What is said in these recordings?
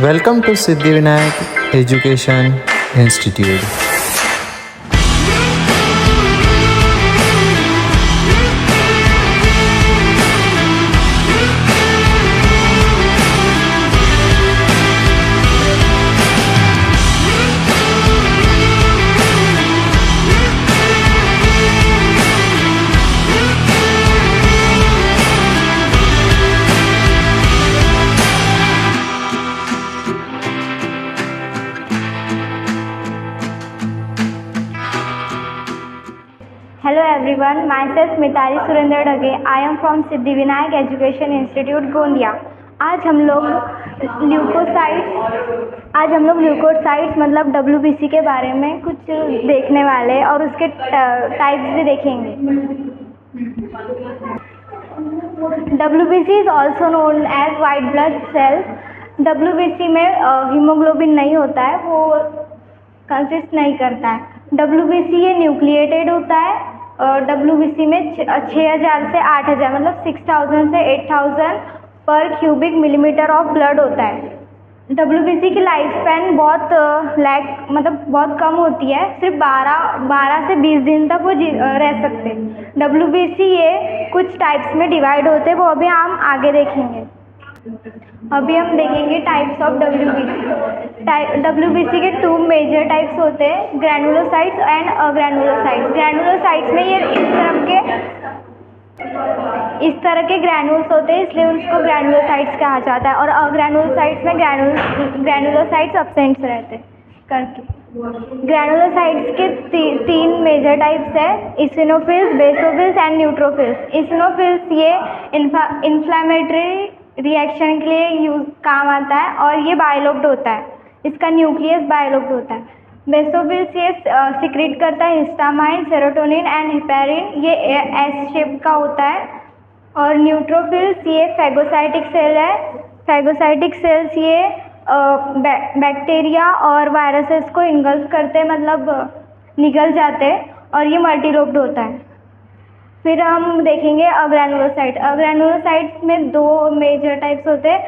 Welcome to Siddhivinayak Education Institute. Hello everyone, myself Mittali Dhage. I am from Siddhivinayak Education Institute, Gondia. आज हम लोग leukocytes मतलब WBC के बारे में कुछ देखने वाले हैं और उसके टाइप्स भी देखेंगे। WBC is also known as white blood cells. WBC में हीमोग्लोबिन नहीं होता है, वो कंसिस्ट नहीं करता है। WBC ये न्यूक्लिएटेड होता है और WBC में 6000 से 8000 मतलब 6000 से 8000 पर क्यूबिक मिलीमीटर ऑफ ब्लड होता है। WBC की लाइफ स्पैन बहुत बहुत कम होती है, सिर्फ 12 से 20 दिन तक वो रह सकते हैं। WBC ये कुछ टाइप्स में डिवाइड होते हैं, वो अभी हम आगे देखेंगे। अभी हम देखेंगे टाइप्स ऑफ WBC। WBC के 2 मेजर टाइप्स होते हैं, ग्रैनुलोसाइट्स एंड अग्रैनुलोसाइट्स। ग्रैनुलोसाइट्स में ये इस तरह के ग्रैनुल्स होते हैं, इसलिए उसको ग्रैनुलोसाइट्स कहा जाता है। और अग्रैनुलोसाइट्स में ग्रैनुलोसाइट्स एब्सेंट रहते करके। ग्रैनुलोसाइट्स के 3 मेजर टाइप्स है, इसिनोफिल्स, बेसोफिल्स एंड न्यूट्रोफिल्स। इसिनोफिल्स ये इन्फ्लामेटरी रिएक्शन के लिए काम आता है और ये बायोलोक्ड होता है, इसका न्यूक्लियस बायोलोक्ड होता है। बेसोफिल्स ये सिक्रीट करता है हिस्टामाइन, सेरोटोनिन एंड हेपेरिन, ये एस शेप का होता है। और न्यूट्रोफिल्स ये फैगोसाइटिक सेल है। फैगोसाइटिक सेल्स ये बैक्टीरिया और वायरसेस को इनगल्फ करते मतलब निगल जाते हैं और ये मल्टीलोब्ड होता है। फिर हम देखेंगे अग्रैनुलोसाइट। अग्रैनुलोसाइट्स में 2 मेजर टाइप्स होते हैं,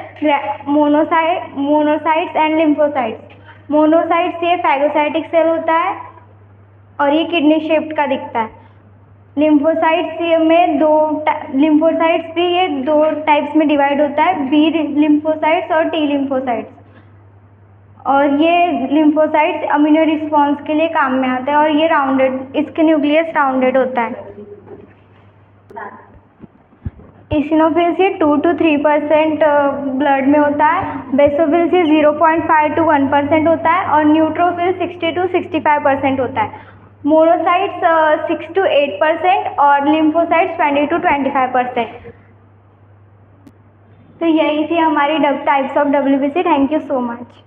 मोनोसाइट्स एंड लिम्फोसाइट्स। मोनोसाइट्स ये फैगोसाइटिक सेल होता है और ये किडनी शेप्ड का दिखता है। लिम्फोसाइट्स भी ये 2 टाइप्स में डिवाइड होता है, बी लिम्फोसाइट्स और टी लिम्फोसाइट्स। और ये लिम्फोसाइट्स इम्यूनो रिस्पॉन्स के लिए काम में आते हैं और ये इसके न्यूक्लियस राउंडेड होता है। इसिनोफिल्स ये 2 to 3% ब्लड में होता है। बेसोफिल्स ये 0.5 to 1% होता है और न्यूट्रोफिल्स 60 to 65% होता है। मोनोसाइट्स 6 to 8% और लिम्फोसाइट्स 20 to 25%। तो यही थी हमारी types of WBC। Thank you so much.